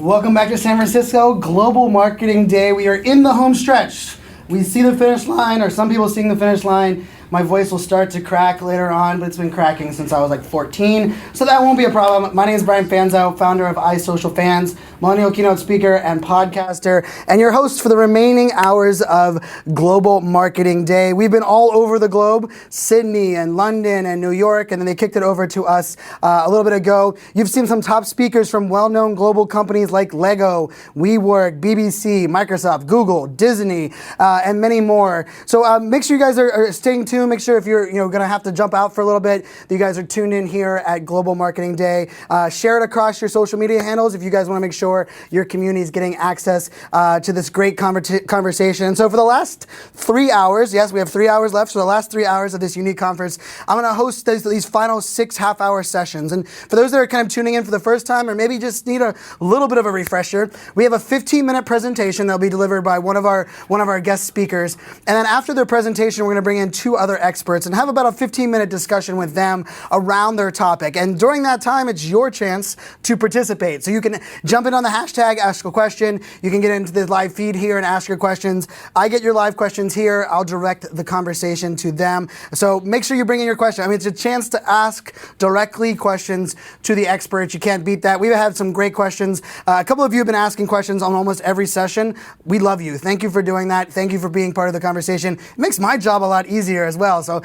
Welcome back to San Francisco Global Marketing Day. We are in the home stretch. We see the finish line, or some people seeing the finish line. My voice will start to crack later on, but it's been cracking since I was like 14, so that won't be a problem. My name is Brian Fanzo, founder of iSocial Fans, millennial keynote speaker and podcaster, and your host for the remaining hours of Global Marketing Day. We've been all over the globe, Sydney and London and New York, and then they kicked it over to us a little bit ago. You've seen some top speakers from well-known global companies like Lego, WeWork, BBC, Microsoft, Google, Disney, and many more. So make sure you guys are staying tuned. Make sure if you're going to have to jump out for a little bit, that you guys are tuned in here at Global Marketing Day. Share it across your social media handles if you guys want to make sure your community is getting access to this great conversation. So for the last 3 hours, yes, we have 3 hours left, so the last 3 hours of this unique conference, I'm going to host these final 6 half-hour sessions. And for those that are kind of tuning in for the first time, or maybe just need a little bit of a refresher, we have a 15-minute presentation that'll be delivered by one of our guest speakers. And then after their presentation, we're going to bring in 2 other experts and have about a 15-minute discussion with them around their topic. And during that time, it's your chance to participate. So you can jump in on the hashtag, ask a question. You can get into the live feed here and ask your questions. I get your live questions here. I'll direct the conversation to them. So make sure you bring in your question. I mean, it's a chance to ask directly questions to the experts. You can't beat that. We've had some great questions. A couple of you have been asking questions on almost every session. We love you. Thank you for doing that. Thank you for being part of the conversation. It makes my job a lot easier as well, so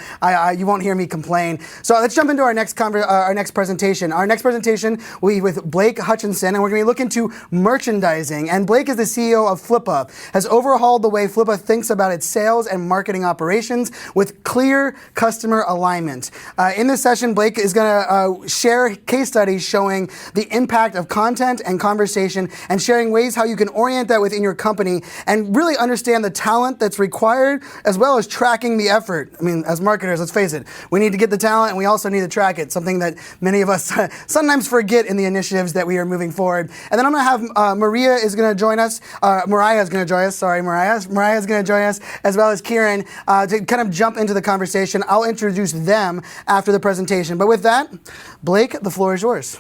you won't hear me complain. So let's jump into our next presentation. Our next presentation will be with Blake Hutchison, and we're going to be looking to merchandising. And Blake is the CEO of Flippa, has overhauled the way Flippa thinks about its sales and marketing operations with clear customer alignment. In this session, Blake is going to share case studies showing the impact of content and conversation, and sharing ways how you can orient that within your company and really understand the talent that's required, as well as tracking the effort. I mean, as marketers, let's face it, we need to get the talent and we also need to track it, something that many of us sometimes forget in the initiatives that we are moving forward. And then I'm going to have Mariah is going to join us, Mariah is going to join us, as well as Kieran, to kind of jump into the conversation. I'll introduce them after the presentation. But with that, Blake, the floor is yours.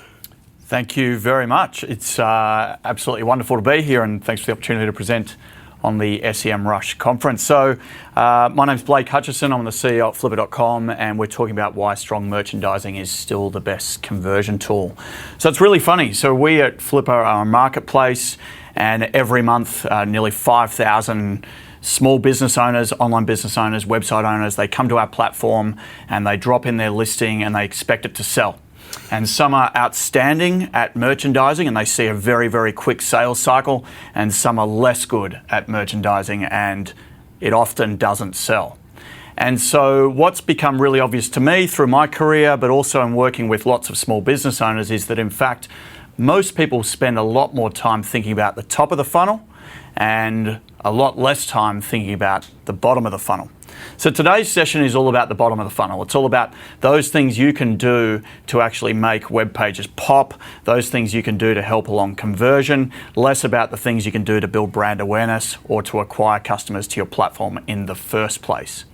Thank you very much. It's absolutely wonderful to be here, and thanks for the opportunity to present on the Semrush conference. So my name's Blake Hutchison. I'm the CEO at Flippa.com, and we're talking about why strong merchandising is still the best conversion tool. So it's really funny. So we at Flippa are a marketplace, and every month nearly 5,000 small business owners, online business owners, website owners, they come to our platform and they drop in their listing and they expect it to sell. And some are outstanding at merchandising and they see a very, very quick sales cycle, and some are less good at merchandising and it often doesn't sell. And so what's become really obvious to me through my career, but also in working with lots of small business owners, is that in fact, most people spend a lot more time thinking about the top of the funnel and a lot less time thinking about the bottom of the funnel. So today's session is all about the bottom of the funnel. It's all about those things you can do to actually make web pages pop, those things you can do to help along conversion, less about the things you can do to build brand awareness or to acquire customers to your platform in the first place.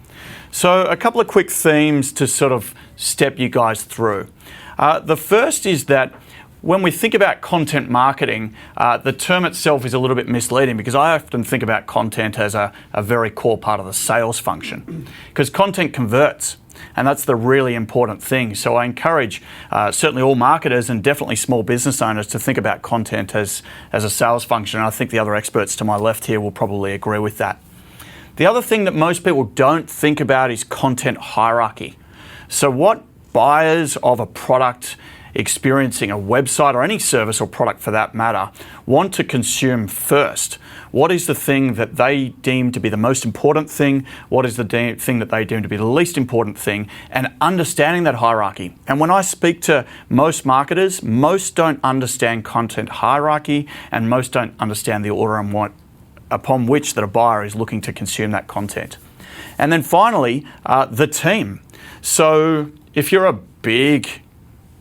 So a couple of quick themes to sort of step you guys through. The first is that when we think about content marketing, the term itself is a little bit misleading, because I often think about content as a very core part of the sales function, because content converts, and that's the really important thing. So I encourage certainly all marketers and definitely small business owners to think about content as a sales function, and I think the other experts to my left here will probably agree with that. The other thing that most people don't think about is content hierarchy. So what buyers of a product experiencing a website or any service or product for that matter want to consume first? What is the thing that they deem to be the most important thing? What is the thing that they deem to be the least important thing? And understanding that hierarchy. And when I speak to most marketers, most don't understand content hierarchy, and most don't understand the order upon which that a buyer is looking to consume that content. And then finally, the team. So if you're a big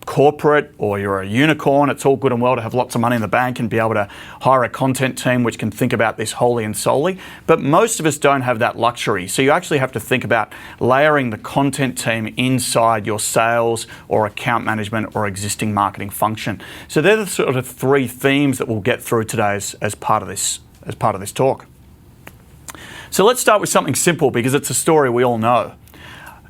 corporate or you're a unicorn, it's all good and well to have lots of money in the bank and be able to hire a content team which can think about this wholly and solely. But most of us don't have that luxury. So you actually have to think about layering the content team inside your sales or account management or existing marketing function. So they're the sort of three themes that we'll get through today as part of this talk. So let's start with something simple because it's a story we all know.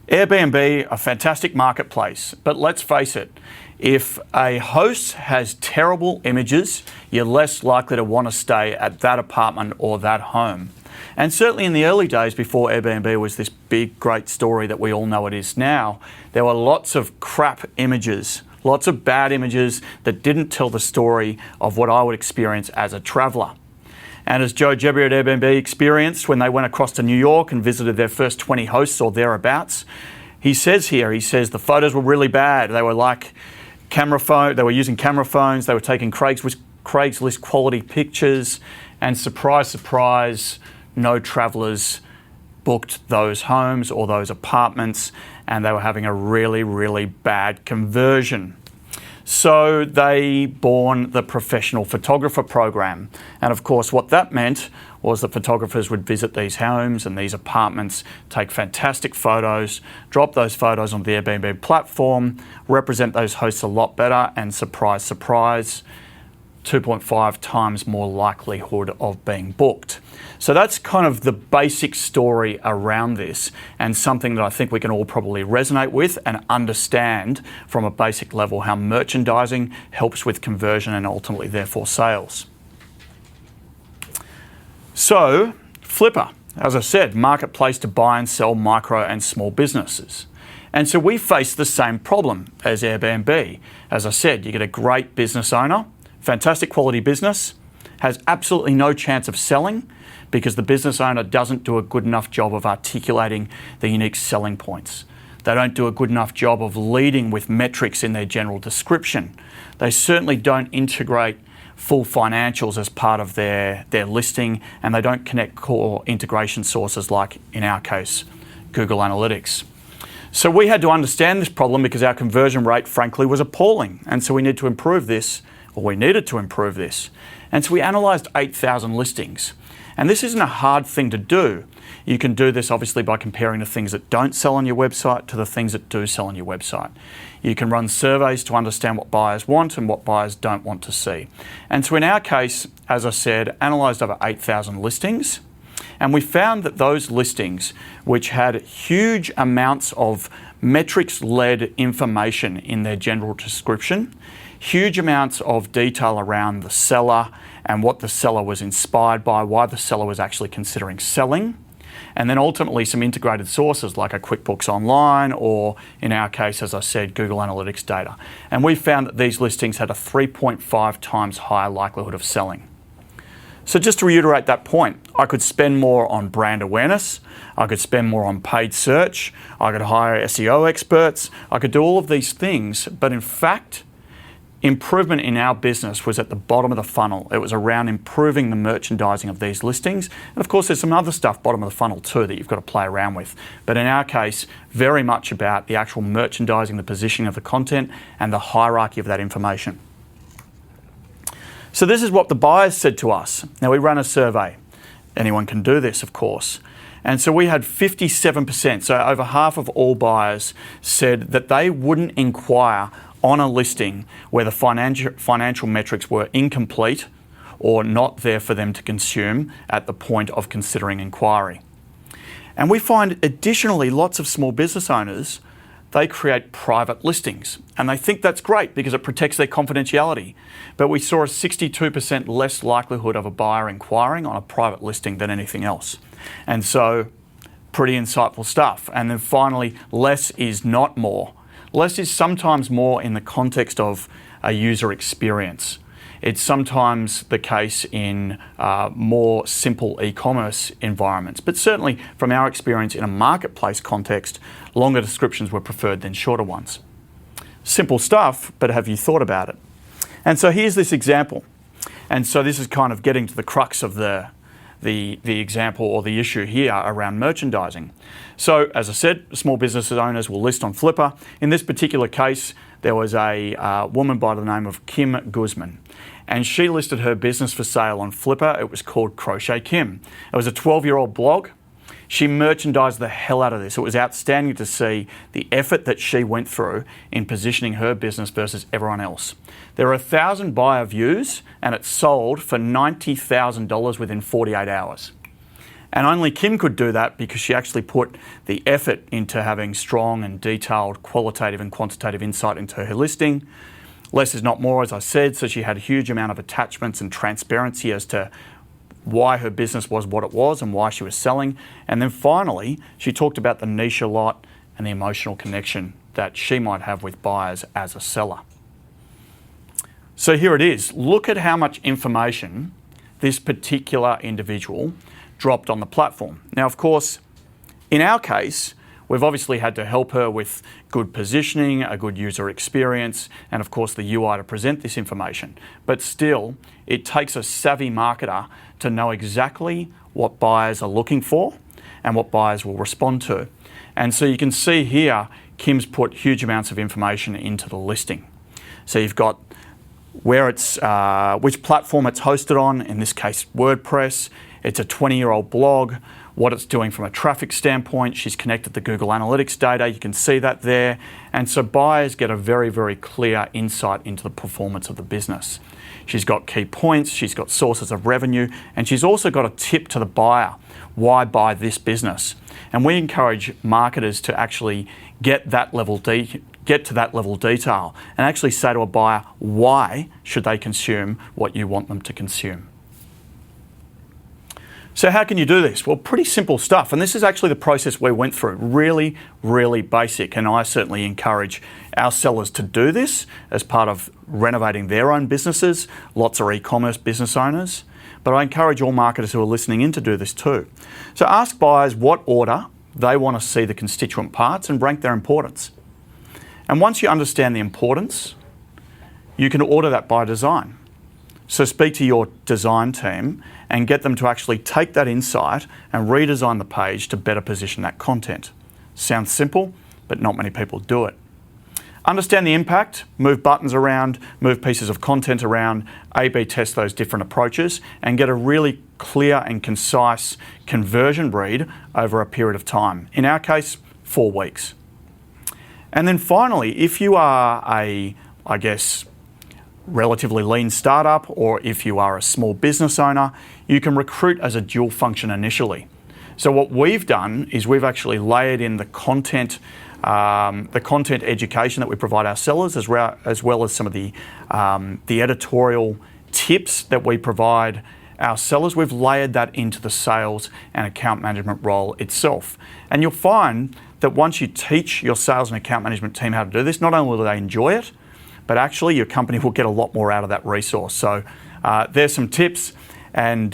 Airbnb, a fantastic marketplace, but let's face it, if a host has terrible images, you're less likely to want to stay at that apartment or that home. And certainly in the early days before Airbnb was this big, great story that we all know it is now, there were lots of crap images, lots of bad images that didn't tell the story of what I would experience as a traveller. And as Joe Gebbia at Airbnb experienced when they went across to New York and visited their first 20 hosts or thereabouts, he says the photos were really bad. They were like they were using camera phones, they were taking Craigslist quality pictures, and surprise, surprise, no travellers booked those homes or those apartments, and they were having a really, really bad conversion. So they born the professional photographer program. And of course, what that meant was that photographers would visit these homes and these apartments, take fantastic photos, drop those photos on the Airbnb platform, represent those hosts a lot better, and surprise, surprise, 2.5 times more likelihood of being booked. So that's kind of the basic story around this, and something that I think we can all probably resonate with and understand from a basic level how merchandising helps with conversion and ultimately therefore sales. So Flippa, as I said, marketplace to buy and sell micro and small businesses. And so we face the same problem as Airbnb. As I said, you get a great business owner, fantastic quality business, has absolutely no chance of selling because the business owner doesn't do a good enough job of articulating the unique selling points. They don't do a good enough job of leading with metrics in their general description. They certainly don't integrate full financials as part of their listing, and they don't connect core integration sources like, in our case, Google Analytics. So we had to understand this problem because our conversion rate, frankly, was appalling. And so we needed to improve this. And so we analysed 8,000 listings. And this isn't a hard thing to do. You can do this obviously by comparing the things that don't sell on your website to the things that do sell on your website. You can run surveys to understand what buyers want and what buyers don't want to see. And so in our case, as I said, analysed over 8,000 listings. And we found that those listings, which had huge amounts of metrics-led information in their general description, huge amounts of detail around the seller and what the seller was inspired by, why the seller was actually considering selling, and then ultimately some integrated sources like a QuickBooks Online or, in our case, as I said, Google Analytics data. And we found that these listings had a 3.5 times higher likelihood of selling. So just to reiterate that point, I could spend more on brand awareness, I could spend more on paid search, I could hire SEO experts, I could do all of these things, but in fact, improvement in our business was at the bottom of the funnel. It was around improving the merchandising of these listings. And of course, there's some other stuff bottom of the funnel too that you've got to play around with. But in our case, very much about the actual merchandising, the positioning of the content, and the hierarchy of that information. So this is what the buyers said to us. Now, we ran a survey. Anyone can do this, of course. And so we had 57%, so over half of all buyers said that they wouldn't inquire on a listing where the financial metrics were incomplete or not there for them to consume at the point of considering inquiry. And we find additionally lots of small business owners, they create private listings and they think that's great because it protects their confidentiality. But we saw a 62% less likelihood of a buyer inquiring on a private listing than anything else. And so pretty insightful stuff. And then finally, less is not more. Less is sometimes more in the context of a user experience. It's sometimes the case in more simple e-commerce environments. But certainly from our experience in a marketplace context, longer descriptions were preferred than shorter ones. Simple stuff, but have you thought about it? And so here's this example. And so this is kind of getting to the crux of the the example or the issue here around merchandising. So, as I said, small business owners will list on Flippa. In this particular case, there was a woman by the name of Kim Guzman, and she listed her business for sale on Flippa. It was called Crochet Kim. It was a 12-year-old blog. She merchandised the hell out of this. It was outstanding to see the effort that she went through in positioning her business versus everyone else. There were 1,000 buyer views, and it sold for $90,000 within 48 hours. And only Kim could do that because she actually put the effort into having strong and detailed qualitative and quantitative insight into her listing. Less is not more, as I said, so she had a huge amount of attachments and transparency as to why her business was what it was and why she was selling. And then finally, she talked about the niche a lot and the emotional connection that she might have with buyers as a seller. So here it is. Look at how much information this particular individual dropped on the platform. Now, of course, in our case, we've obviously had to help her with good positioning, a good user experience, and of course the UI to present this information. But still, it takes a savvy marketer to know exactly what buyers are looking for and what buyers will respond to. And so you can see here, Kim's put huge amounts of information into the listing. So you've got where it's, which platform it's hosted on, in this case WordPress. It's a 20-year-old blog, what it's doing from a traffic standpoint. She's connected the Google Analytics data. You can see that there. And so buyers get a very, very clear insight into the performance of the business. She's got key points, she's got sources of revenue, and she's also got a tip to the buyer. Why buy this business? And we encourage marketers to actually get to that level detail and actually say to a buyer, why should they consume what you want them to consume? So how can you do this? Well, pretty simple stuff. And this is actually the process we went through. Really, really basic. And I certainly encourage our sellers to do this as part of renovating their own businesses. Lots are e-commerce business owners. But I encourage all marketers who are listening in to do this too. So ask buyers what order they want to see the constituent parts and rank their importance. And once you understand the importance, you can order that by design. So speak to your design team and get them to actually take that insight and redesign the page to better position that content. Sounds simple, but not many people do it. Understand the impact, move buttons around, move pieces of content around, A/B test those different approaches, and get a really clear and concise conversion read over a period of time. In our case, 4 weeks. And then finally, if you are relatively lean startup, or if you are a small business owner, you can recruit as a dual function initially. So what we've done is we've actually layered in the content education that we provide our sellers, as well as some of the editorial tips that we provide our sellers. We've layered that into the sales and account management role itself. And you'll find that once you teach your sales and account management team how to do this, not only will they enjoy it, but actually your company will get a lot more out of that resource. So there's some tips, and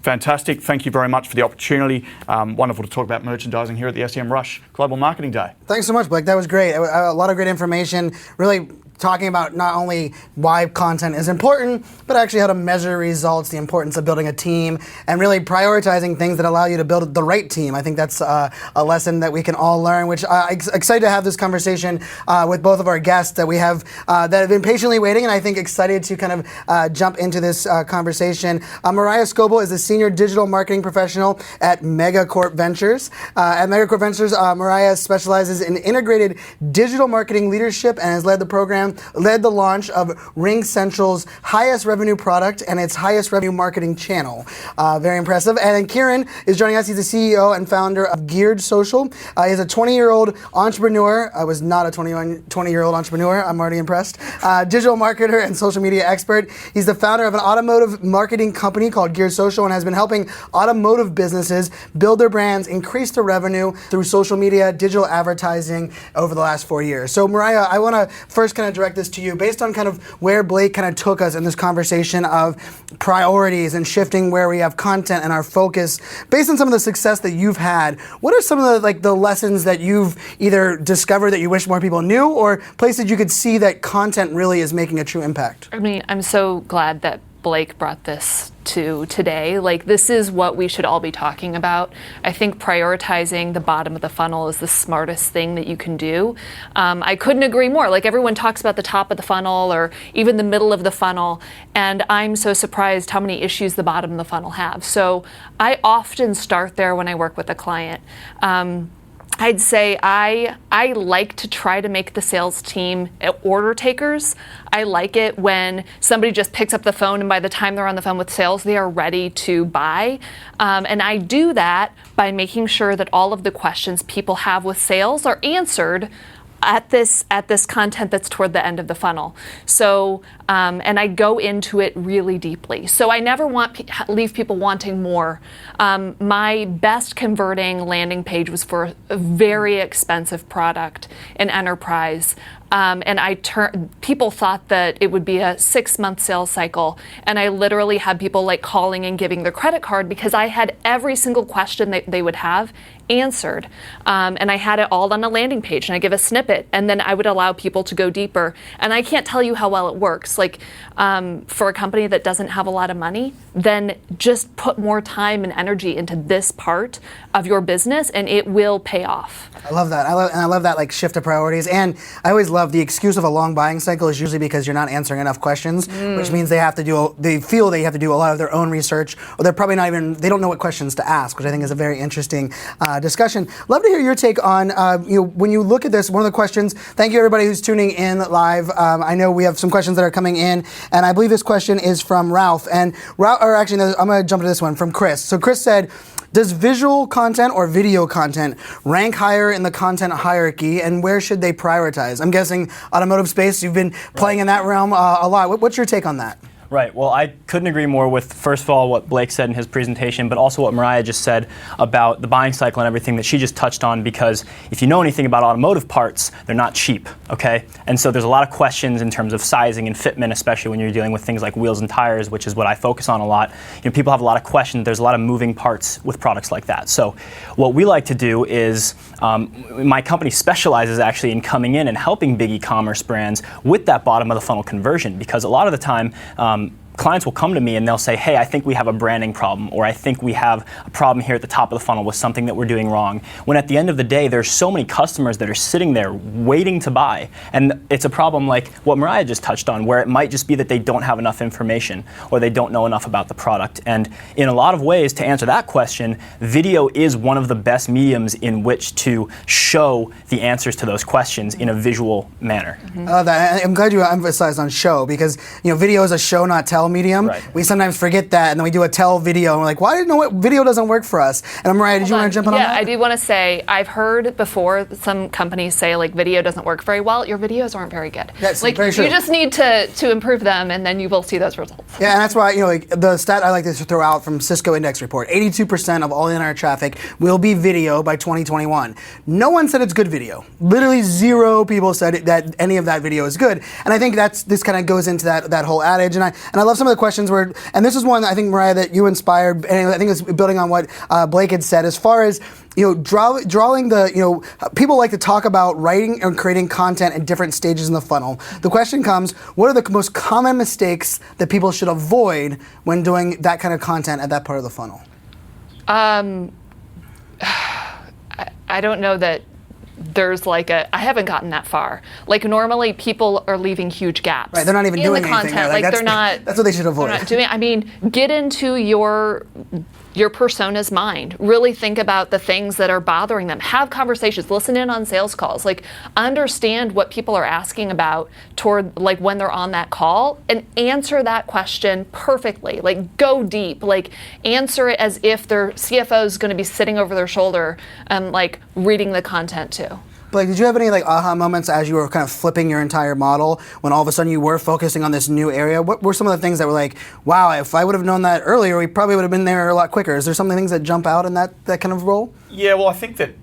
fantastic. Thank you very much for the opportunity. Wonderful to talk about merchandising here at the SEMrush Global Marketing Day. Thanks so much, Blake. That was great. A lot of great information. Really talking about not only why content is important, but actually how to measure results, the importance of building a team, and really prioritizing things that allow you to build the right team. I think that's a lesson that we can all learn, which I'm excited to have this conversation with both of our guests that we have that have been patiently waiting, and I think excited to kind of jump into this conversation. Mariah Scoble is a senior digital marketing professional at Megacorp Ventures. At Megacorp Ventures, Mariah specializes in integrated digital marketing leadership and has led the launch of Ring Central's highest revenue product and its highest revenue marketing channel. Very impressive. And then Kieran is joining us. He's the CEO and founder of Geared Social. He's a 20-year-old entrepreneur. I was not a 20-year-old entrepreneur. I'm already impressed. Digital marketer and social media expert. He's the founder of an automotive marketing company called Geared Social and has been helping automotive businesses build their brands, increase their revenue through social media, digital advertising over the last 4 years. So Mariah, I want to first kind of direct this to you based on kind of where Blake kind of took us in this conversation of priorities and shifting where we have content and our focus. Based on some of the success that you've had, what are some of the lessons that you've either discovered that you wish more people knew, or places you could see that content really is making a true impact? I mean, I'm so glad that Blake brought this to today. Like, this is what we should all be talking about. I think prioritizing the bottom of the funnel is the smartest thing that you can do. I couldn't agree more. Like, everyone talks about the top of the funnel or even the middle of the funnel, and I'm so surprised how many issues the bottom of the funnel have. So I often start there when I work with a client. I'd say I like to try to make the sales team order takers. I like it when somebody just picks up the phone and by the time they're on the phone with sales, they are ready to buy. And I do that by making sure that all of the questions people have with sales are answered at this content that's toward the end of the funnel. So, and I go into it really deeply. So I never leave people wanting more. My best converting landing page was for a very expensive product, an enterprise. And people thought that it would be a 6-month sales cycle. And I literally had people like calling and giving their credit card because I had every single question that they would have answered. And I had it all on a landing page, and I give a snippet, and then I would allow people to go deeper. And I can't tell you how well it works. Like, for a company that doesn't have a lot of money, then just put more time and energy into this part of your business, and it will pay off. I love that. I love that, like, shift of priorities. And I always love the excuse of a long buying cycle is usually because you're not answering enough questions, which means they feel they have to do a lot of their own research, or they're probably they don't know what questions to ask, which I think is a very interesting discussion. Love to hear your take on, when you look at this, one of the questions, thank you everybody who's tuning in live. I know we have some questions that are coming in, and I believe this question is from Ralph. And I'm going to jump to this one from Chris. So Chris said, does visual content or video content rank higher in the content hierarchy, and where should they prioritize? I'm guessing automotive space, you've been playing in that realm a lot. What's your take on that? Right. Well, I couldn't agree more with, first of all, what Blake said in his presentation, but also what Mariah just said about the buying cycle and everything that she just touched on, because if you know anything about automotive parts, they're not cheap, okay? And so there's a lot of questions in terms of sizing and fitment, especially when you're dealing with things like wheels and tires, which is what I focus on a lot. You know, people have a lot of questions. There's a lot of moving parts with products like that. So what we like to do is, my company specializes actually in coming in and helping big e-commerce brands with that bottom of the funnel conversion, because a lot of the time, clients will come to me and they'll say, hey, I think we have a branding problem, or I think we have a problem here at the top of the funnel with something that we're doing wrong. When at the end of the day, there's so many customers that are sitting there waiting to buy. And it's a problem like what Mariah just touched on, where it might just be that they don't have enough information or they don't know enough about the product. And in a lot of ways, to answer that question, video is one of the best mediums in which to show the answers to those questions in a visual manner. I love that. I'm glad you emphasized on show, because video is a show, not tell medium. Right. We sometimes forget that, and then we do a tell video, and we're like, why didn't know what video doesn't work for us? And Mariah, did you want to jump in on that? Yeah, I do want to say, I've heard before some companies say, like, video doesn't work very well. Your videos aren't very good. That's like, very true. You just need to improve them, and then you will see those results. Yeah, and that's why, like, the stat I like to throw out from Cisco Index report, 82% of all internet traffic will be video by 2021. No one said it's good video. Literally 0 people said that any of that video is good. And I think this kind of goes into that whole adage. And I love some of the questions where, and this is one I think, Mariah, that you inspired, and I think it's building on what Blake had said, as far as drawing the, people like to talk about writing and creating content at different stages in the funnel. The question comes, what are the most common mistakes that people should avoid when doing that kind of content at that part of the funnel? I don't know that there's like I haven't gotten that far. Like, normally people are leaving huge gaps. Right, they're not even doing in the content. anything. Like, they're not. That's what they should avoid. They're not doing. I mean, get into your persona's mind. Really think about the things that are bothering them. Have conversations. Listen in on sales calls. Like, understand what people are asking about toward, like, when they're on that call, and answer that question perfectly. Like, go deep. Like, answer it as if their CFO is going to be sitting over their shoulder and, like, reading the content too. Blake, did you have any aha moments as you were kind of flipping your entire model, when all of a sudden you were focusing on this new area? What were some of the things that were like, wow, if I would have known that earlier, we probably would have been there a lot quicker? Is there some things that jump out in that kind of role? Yeah, well, I think that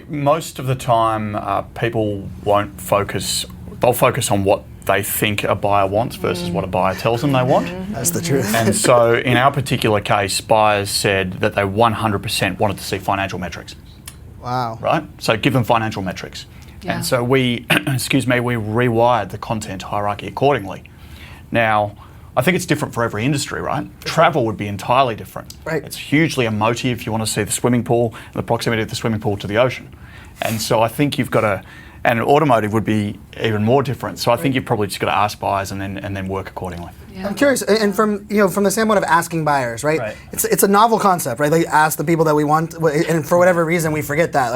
most of the time people won't focus. They'll focus on what they think a buyer wants versus what a buyer tells them they want. That's the truth. And so in our particular case, buyers said that they 100% wanted to see financial metrics. Wow. Right? So give them financial metrics. Yeah. And so we, we rewired the content hierarchy accordingly. Now, I think it's different for every industry, right? Travel would be entirely different. Right. It's hugely emotive. You want to see the swimming pool and the proximity of the swimming pool to the ocean. And so I think you've got to, and automotive would be even more different. So I think you've probably just got to ask buyers and then work accordingly. Yeah. I'm curious, and from the standpoint of asking buyers, right? Right. It's a novel concept, right? Like ask the people that we want, and for whatever reason we forget that.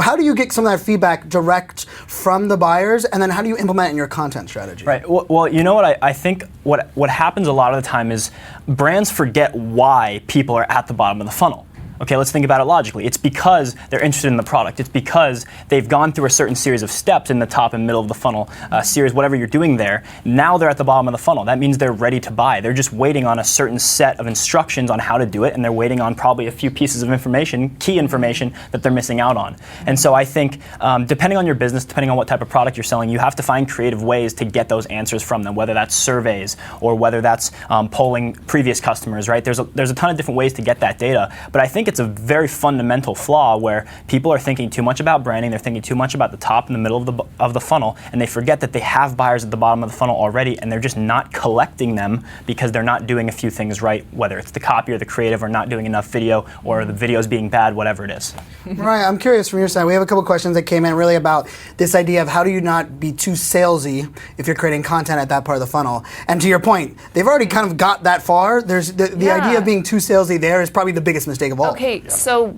How do you get some of that feedback direct from the buyers, and then how do you implement it in your content strategy? Right. Well, you know what? I think what happens a lot of the time is brands forget why people are at the bottom of the funnel. Okay, let's think about it logically. It's because they're interested in the product. It's because they've gone through a certain series of steps in the top and middle of the funnel series, whatever you're doing there. Now they're at the bottom of the funnel. That means they're ready to buy. They're just waiting on a certain set of instructions on how to do it, and they're waiting on probably a few pieces of information, key information, that they're missing out on. And so I think, depending on your business, depending on what type of product you're selling, you have to find creative ways to get those answers from them, whether that's surveys or whether that's polling previous customers, right? There's a ton of different ways to get that data, but I think it's a very fundamental flaw where people are thinking too much about branding, they're thinking too much about the top and the middle of the funnel, and they forget that they have buyers at the bottom of the funnel already, and they're just not collecting them because they're not doing a few things right, whether it's the copy or the creative or not doing enough video or the video's being bad, whatever it is. Mariah, I'm curious from your side. We have a couple questions that came in really about this idea of how do you not be too salesy if you're creating content at that part of the funnel. And to your point, they've already kind of got that far. There's the idea of being too salesy there is probably the biggest mistake of all. Okay, so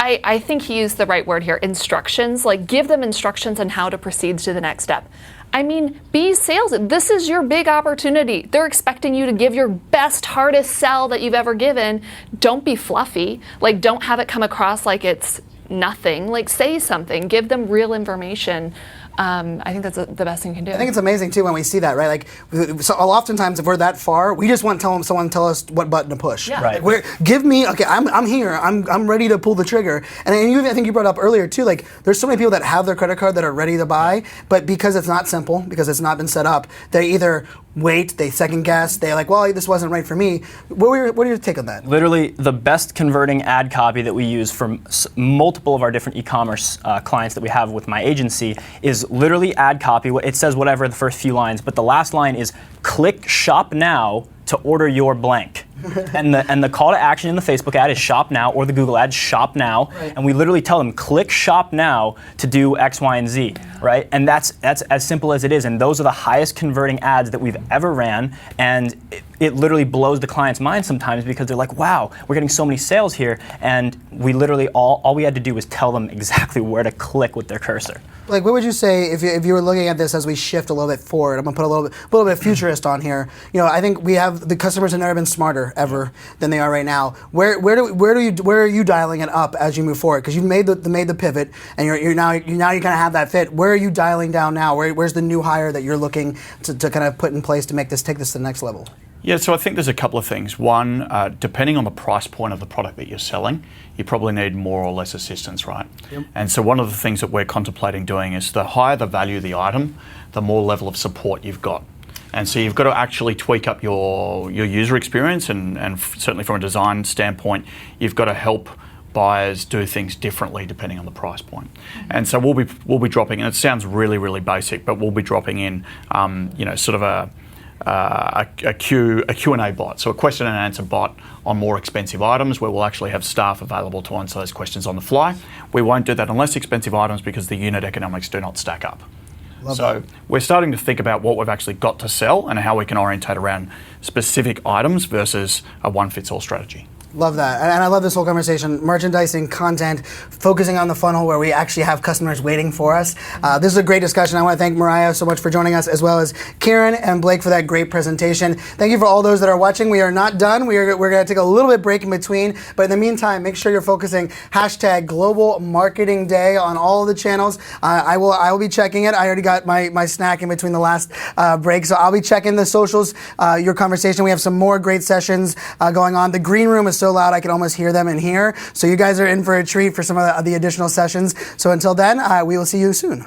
I think he used the right word here, instructions. Like, give them instructions on how to proceed to the next step. I mean, be salesy. This is your big opportunity. They're expecting you to give your best, hardest sell that you've ever given. Don't be fluffy. Like, don't have it come across like it's nothing. Like, say something. Give them real information. I think that's the best thing you can do. I think it's amazing too when we see that, right? Like, so oftentimes if we're that far, we just want someone to tell us what button to push. Yeah. Right. Like, I'm here. I'm ready to pull the trigger. And I think you brought up earlier too. Like, there's so many people that have their credit card that are ready to buy, but because it's not simple, because it's not been set up, they either wait, they second guess, they're like, well, this wasn't right for me. What are your take on that? Literally, the best converting ad copy that we use from multiple of our different e-commerce clients that we have with my agency is literally ad copy. It says whatever the first few lines, but the last line is click shop now to order your blank. and the call to action in the Facebook ad is shop now, or the Google ad, shop now. Right. And we literally tell them, click shop now to do X, Y, and Z, right? And that's as simple as it is. And those are the highest converting ads that we've ever ran. And it literally blows the client's mind sometimes because they're like, wow, we're getting so many sales here. And we literally, all we had to do was tell them exactly where to click with their cursor. Like, what would you say if you were looking at this as we shift a little bit forward? I'm gonna put a little bit futurist on here. I think we have the customers have never been smarter ever than they are right now. Where are you dialing it up as you move forward? Because you've made the pivot, and you kind of have that fit. Where are you dialing down now? Where's the new hire that you're looking to kind of put in place to take this to the next level? Yeah, so I think there's a couple of things. One, depending on the price point of the product that you're selling, you probably need more or less assistance, right? Yep. And so one of the things that we're contemplating doing is the higher the value of the item, the more level of support you've got. And so you've got to actually tweak up your user experience, and certainly from a design standpoint, you've got to help buyers do things differently depending on the price point. And so we'll be dropping, and it sounds really, really basic, but we'll be dropping in, sort of a Q&A bot, so a question and answer bot on more expensive items where we'll actually have staff available to answer those questions on the fly. We won't do that on less expensive items because the unit economics do not stack up. So we're starting to think about what we've actually got to sell and how we can orientate around specific items versus a one-fits-all strategy. Love that. And I love this whole conversation. Merchandising, content, focusing on the funnel where we actually have customers waiting for us. This is a great discussion. I want to thank Mariah so much for joining us, as well as Kieran and Blake for that great presentation. Thank you for all those that are watching. We are not done. We're going to take a little bit break in between. But in the meantime, make sure you're focusing # Global Marketing Day on all of the channels. I will be checking it. I already got my snack in between the last break. So I'll be checking the socials, your conversation. We have some more great sessions going on. The green room is so loud I can almost hear them in here. So you guys are in for a treat for some of the additional sessions. So until then, we will see you soon.